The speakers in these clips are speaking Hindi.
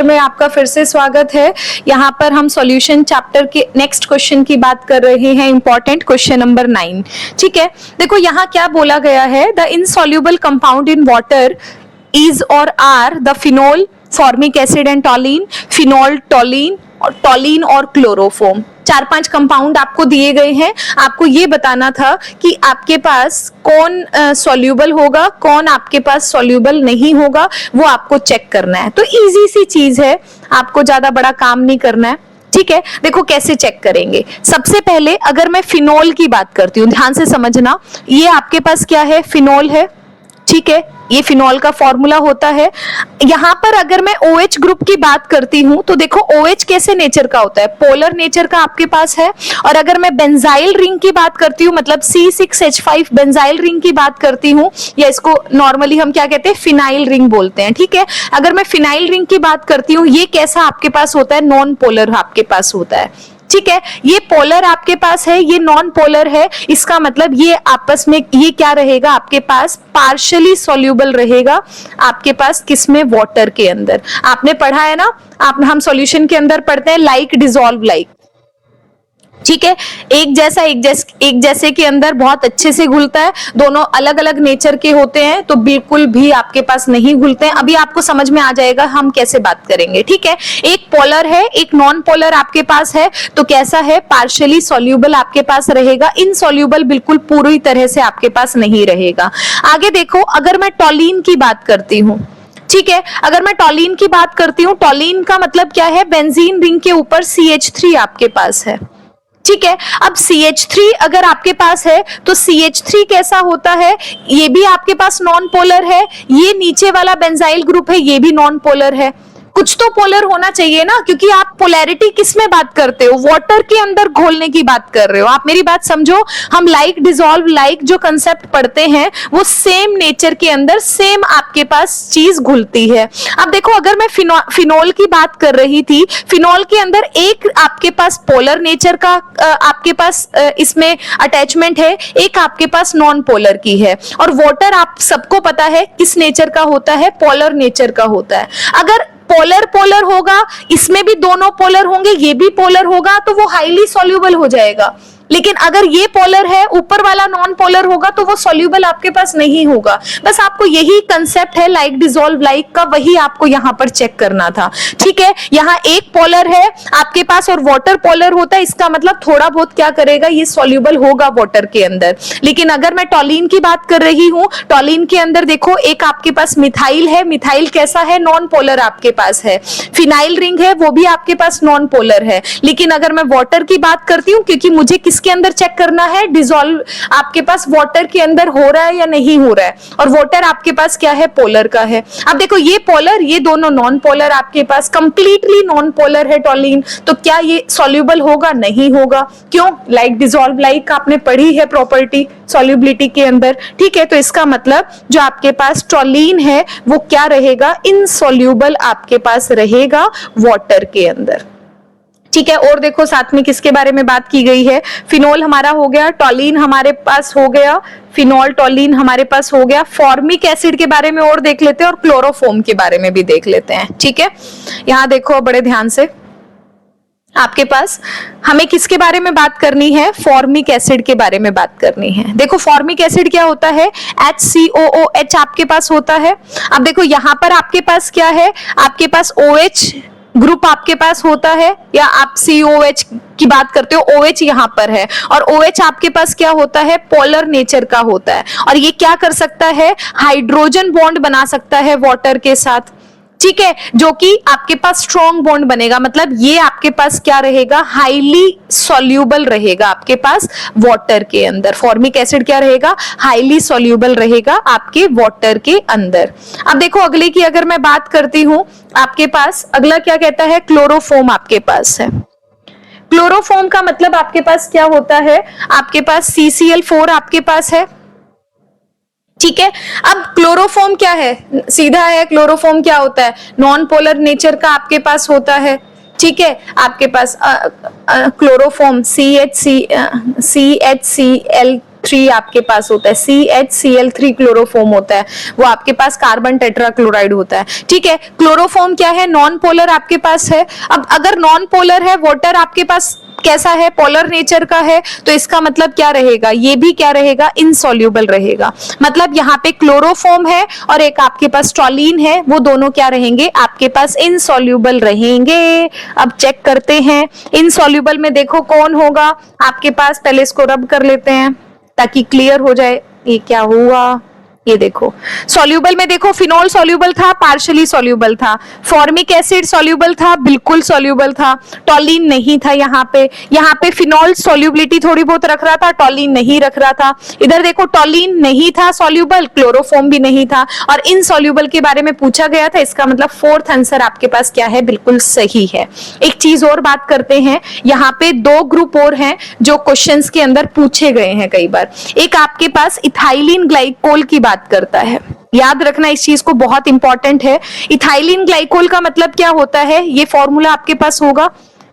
में आपका फिर से स्वागत है। यहाँ पर हम सॉल्यूशन चैप्टर के नेक्स्ट क्वेश्चन की बात कर रहे हैं, इंपॉर्टेंट क्वेश्चन नंबर 9। ठीक है, देखो यहाँ क्या बोला गया है, the insoluble compound in water is और are the phenol, formic acid and toluene, phenol, toluene और क्लोरोफोम। 4-5 कंपाउंड आपको दिए गए हैं, आपको ये बताना था कि आपके पास कौन सॉल्यूबल होगा, कौन आपके पास सॉल्यूबल नहीं होगा, वो आपको चेक करना है। तो इजी सी चीज है, आपको ज्यादा बड़ा काम नहीं करना है। ठीक है, देखो कैसे चेक करेंगे। सबसे पहले अगर मैं फिनोल की बात करती हूँ, ध्यान से समझना, ये आपके पास क्या है, फिनोल है। ठीक है, ये फिनोल का फॉर्मूला होता है। यहां पर अगर मैं OH ग्रुप की बात करती हूं तो देखो OH कैसे नेचर का होता है, पोलर नेचर का आपके पास है। और अगर मैं बेंजाइल रिंग की बात करती हूं, मतलब C6H5 बेंजाइल रिंग की बात करती हूं, या इसको नॉर्मली हम क्या कहते हैं, फिनाइल रिंग बोलते हैं। ठीक है, अगर मैं फिनाइल रिंग की बात करती हूं, ये कैसा आपके पास होता है, नॉन पोलर आपके पास होता है। ठीक है, ये पोलर आपके पास है, ये नॉन पोलर है। इसका मतलब ये आपस में ये क्या रहेगा, आपके पास पार्शियली सॉल्यूबल रहेगा, आपके पास किसमें, वाटर के अंदर। आपने पढ़ा है ना, हम सॉल्यूशन के अंदर पढ़ते हैं लाइक डिसॉल्व लाइक। ठीक है, एक जैसे के अंदर बहुत अच्छे से घुलता है, दोनों अलग अलग नेचर के होते हैं तो बिल्कुल भी आपके पास नहीं घुलते हैं। अभी आपको समझ में आ जाएगा हम कैसे बात करेंगे। ठीक है, एक पोलर है, एक नॉन पोलर आपके पास है, तो कैसा है, पार्शियली सॉल्यूबल आपके पास रहेगा, इनसॉल्यूबल बिल्कुल पूरी तरह से आपके पास नहीं रहेगा। आगे देखो, अगर मैं टॉलिन की बात करती हूँ, ठीक है, अगर मैं टॉलिन की बात करती हूँ, टॉलिन का मतलब क्या है, बेंजीन रिंग के ऊपर CH3 आपके पास है। ठीक है, अब CH3 अगर आपके पास है तो CH3 कैसा होता है, ये भी आपके पास नॉन पोलर है, ये नीचे वाला बेंजाइल ग्रुप है, ये भी नॉन पोलर है। कुछ तो पोलर होना चाहिए ना, क्योंकि आप पोलैरिटी किस में बात करते हो, वाटर के अंदर घोलने की बात कर रहे हो। आप मेरी बात समझो, हम लाइक डिसॉल्व लाइक जो कंसेप्ट पढ़ते हैं वो सेम नेचर के अंदर सेम आपके पास चीज घुलती है। अब देखो, अगर मैं फिनोल की बात कर रही थी, फिनोल के अंदर एक आपके पास पोलर नेचर का आपके पास इसमें अटैचमेंट है, एक आपके पास नॉन पोलर की है। और वाटर आप सबको पता है किस नेचर का होता है, पोलर नेचर का होता है। अगर पोलर पोलर होगा, इसमें भी दोनों पोलर होंगे, ये भी पोलर होगा, तो वो हाईली सॉल्यूबल हो जाएगा। लेकिन अगर ये पोलर है, ऊपर वाला नॉन पोलर होगा, तो वो सॉल्यूबल आपके पास नहीं होगा। बस आपको यही कंसेप्ट है लाइक डिसॉल्व लाइक का, वही आपको यहां पर चेक करना था। ठीक है, यहां एक पोलर है आपके पास और वाटर पोलर होता है, इसका मतलब थोड़ा बहुत क्या करेगा, ये सॉल्यूबल होगा वाटर के अंदर। लेकिन अगर मैं टॉलिन की बात कर रही हूं, टॉलिन के अंदर देखो, एक आपके पास मिथाइल है, मिथाइल कैसा है, नॉन पोलर आपके पास है। फिनाइल रिंग है, वो भी आपके पास नॉन पोलर है। लेकिन अगर मैं वाटर की बात करती हूँ, क्योंकि मुझे किसके अंदर चेक करना है, डिसॉल्व आपके पास वाटर के अंदर हो रहा है या नहीं हो रहा है, और वाटर आपके पास क्या है, पोलर का है। अब देखो, ये पोलर, ये दोनों नॉन पोलर आपके पास, कंप्लीटली नॉन पोलर है टॉलिन, तो क्या ये सॉल्यूबल होगा, नहीं होगा। क्यों, लाइक डिसॉल्व लाइक आपने पढ़ी है प्रॉपर्टी सॉल्युबिलिटी के अंदर। ठीक है, तो इसका मतलब जो आपके पास टॉलिन है वो क्या रहेगा, इनसॉल्यूबल आपके पास रहेगा वाटर के अंदर। ठीक है, और देखो साथ में किसके बारे में बात की गई है, फिनोल हमारा हो गया, टॉलिन हमारे पास हो गया, फिनोल टॉलिन हमारे पास हो गया। फॉर्मिक एसिड के बारे में और देख लेते हैं और क्लोरोफोम के बारे में भी देख लेते हैं। ठीक है, यहां देखो बड़े ध्यान से, आपके पास हमें किसके बारे में बात करनी है, फॉर्मिक एसिड के बारे में बात करनी है। देखो फॉर्मिक एसिड क्या होता है, HCOOH आपके पास होता है। अब देखो यहां पर आपके पास क्या है, आपके पास OH ग्रुप आपके पास होता है, या आप COH की बात करते हो, OH यहां पर है, और OH आपके पास क्या होता है, पोलर नेचर का होता है। और ये क्या कर सकता है, हाइड्रोजन बॉन्ड बना सकता है वाटर के साथ। ठीक है, जो कि आपके पास स्ट्रॉन्ग बॉन्ड बनेगा, मतलब ये आपके पास क्या रहेगा, हाईली सॉल्यूबल रहेगा आपके पास वाटर के अंदर। फॉर्मिक एसिड क्या रहेगा, हाईली सॉल्यूबल रहेगा आपके वाटर के अंदर। अब देखो अगले की अगर मैं बात करती हूं, आपके पास अगला क्या कहता है, क्लोरोफोम आपके पास है। क्लोरोफोम का मतलब आपके पास क्या होता है, आपके पास CCl4 आपके पास है। ठीक है, अब क्लोरोफॉर्म क्या है, सीधा है, क्लोरोफॉर्म क्या होता है, नॉन पोलर नेचर का आपके पास होता है। ठीक है, आपके पास क्लोरोफॉर्म CHCl 3 आपके पास होता है, CHCl3 क्लोरोफॉर्म होता है, वो आपके पास कार्बन टेट्राक्लोराइड होता है। ठीक है, क्लोरोफॉर्म क्या है, नॉन पोलर आपके पास है। अब अगर नॉन पोलर है, वाटर आपके पास कैसा है, पोलर नेचर का है, तो इसका मतलब क्या रहेगा, ये भी क्या रहेगा, इनसॉल्युबल रहेगा। मतलब यहाँ पे क्लोरोफॉर्म है और एक आपके पास टॉलिन है, वो दोनों क्या रहेंगे, आपके पास इनसॉल्युबल रहेंगे। अब चेक करते हैं इनसॉल्युबल में, देखो कौन होगा आपके पास, पहले इसको रब कर लेते हैं ताकि क्लियर हो जाए ये क्या हुआ। ये देखो सॉल्यूबल में देखो, फिनोल सॉल्यूबल था, पार्शियली सॉल्यूबल था, फॉर्मिक एसिड सॉल्यूबल था, बिल्कुल सॉल्यूबल था, टॉलिन नहीं था। यहाँ पे फिनोल सॉल्युबिलिटी थोड़ी बहुत रख रहा था, टॉलिन नहीं रख रहा था। इधर देखो टॉलिन नहीं था सॉल्यूबल, क्लोरोफॉर्म भी नहीं था, और इनसॉल्यूबल के बारे में पूछा गया था। इसका मतलब फोर्थ आंसर आपके पास क्या है, बिल्कुल सही है। एक चीज और बात करते हैं, यहाँ पे 2 ग्रुप और हैं जो क्वेश्चंस के अंदर पूछे गए हैं कई बार। एक आपके पास इथाइलिन ग्लाइकोल की बात करता है, याद रखना इस चीज को, बहुत इंपॉर्टेंट है। इथाइलिन ग्लाइकोल का मतलब क्या होता है, ये फॉर्मूला आपके पास होगा।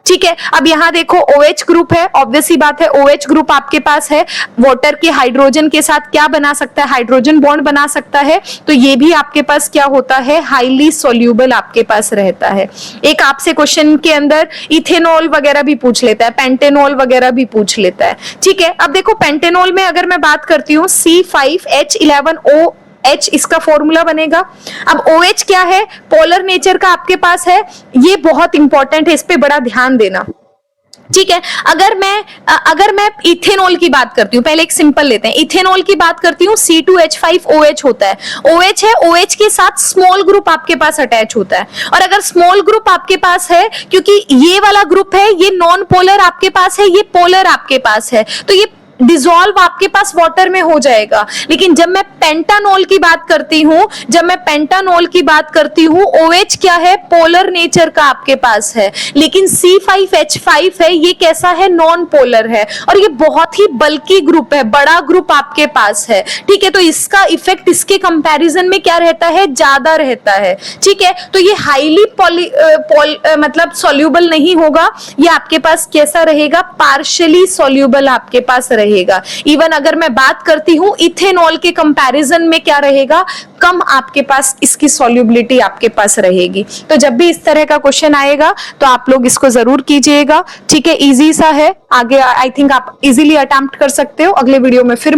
ठीक है, अब यहाँ देखो OH ग्रुप है, ऑब्वियस सी बात है, OH ग्रुप आपके पास है, वाटर के हाइड्रोजन के साथ क्या बना सकता है, हाइड्रोजन बॉन्ड बना सकता है, तो ये भी आपके पास क्या होता है, हाईली सॉल्यूबल आपके पास रहता है। एक आपसे क्वेश्चन के अंदर इथेनॉल वगैरह भी पूछ लेता है, पेंटेनॉल वगैरह भी पूछ लेता है। ठीक है, अब देखो पेंटेनॉल में अगर मैं बात करती हूँ, C5H11O इसका फॉर्मूला बनेगा। अब OH क्या है, पोलर नेचर का आपके पास है, ये बहुत इंपॉर्टेंट है, इस पे बड़ा ध्यान देना। ठीक है, अगर मैं इथेनॉल की बात करती हूँ, पहले एक सिंपल लेते हैं, इथेनॉल की बात करती हूँ, C2H5OH होता है, OH है, OH के साथ स्मॉल ग्रुप आपके पास अटैच होता है, और अगर स्मॉल ग्रुप आपके पास है, क्योंकि ये वाला ग्रुप है, ये नॉन पोलर आपके पास है, ये पोलर आपके पास है, तो ये डिसॉल्व आपके पास वाटर में हो जाएगा। लेकिन जब मैं पेंटानॉल की बात करती हूं, OH क्या है, पोलर नेचर का आपके पास है, लेकिन C5H5 है, ये कैसा है, नॉन पोलर है, और ये बहुत ही बल्की ग्रुप है, बड़ा ग्रुप आपके पास है। ठीक है, तो इसका इफेक्ट इसके कंपैरिजन में क्या रहता है, ज्यादा रहता है। ठीक है, तो ये हाईली मतलब सॉल्यूबल नहीं होगा, ये आपके पास कैसा रहेगा, पार्शियली सॉल्यूबल आपके पास रहेगा। इवन अगर मैं बात करती हूं इथेनॉल के कंपैरिजन में क्या रहेगा, कम आपके पास इसकी सॉल्युबिलिटी आपके पास रहेगी। तो जब भी इस तरह का क्वेश्चन आएगा तो आप लोग इसको जरूर कीजिएगा। ठीक है, इजी सा है, आगे आई थिंक आप इजीली अटेम्प्ट कर सकते हो। अगले वीडियो में फिर